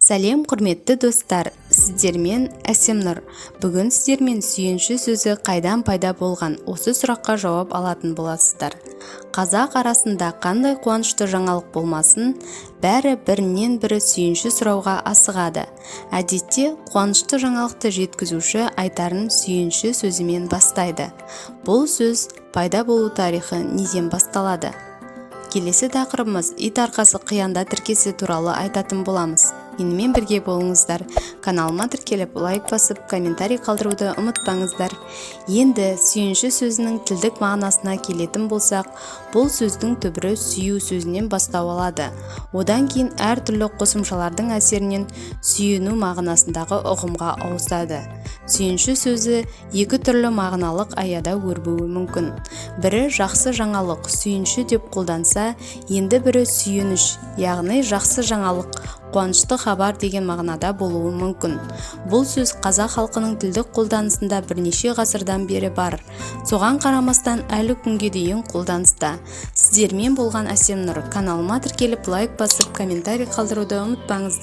Сәлем құрметті достар, сіздермен Әсемнұр. Бүгін сіздермен сүйінші сөзі қайдан пайда болған осы сұраққа жауап алатын боласыздар. Қазақ арасында қандай қуанышты жаңалық болмасын, бәрі бірінен бірі сүйінші сұрауға асығады. Әдетте қуанышты жаңалықты жеткізуші айтарын сүйінші сөзімен бастайды. Бұл сөз пайда болу тарихы неден басталады? Келесі тақырыбымыз ит арқасы қиянда тіркесі туралы айтатын боламыз. Менімен бірге болыңыздар. Каналыма тіркеліп, лайк басып, комментарий қалдыруды ұмытпаңыздар. Енді сүйінші сөзінің тілдік мағынасына келетін болсақ, бұл сөздің түбірі сүю сөзінен бастау алады. Одан кейін әртүрлі қосымшалардың әсерінен сүйіну мағынасындағы ұғымға ауысады. Сүйінші сөзі екі түрлі мағыналық аяда өрбуі мүмкін. Бірі жақсы жаңалық, сүйінші деп қолданса, енді бірі сүйініш, яғни жақсы жаңалық, қуанышты хабар деген мағынада болуы мүмкін. Бұл сөз қазақ халқының тілдік қолданысында бірнеше ғасырдан бері бар. Соған қарамастан әлі күнге дейін қолданыста. Сіздермен болған Әсемнұр. Каналыма тіркеліп, лайк басып, комментарий қалдыруды ұмытпаңыздар.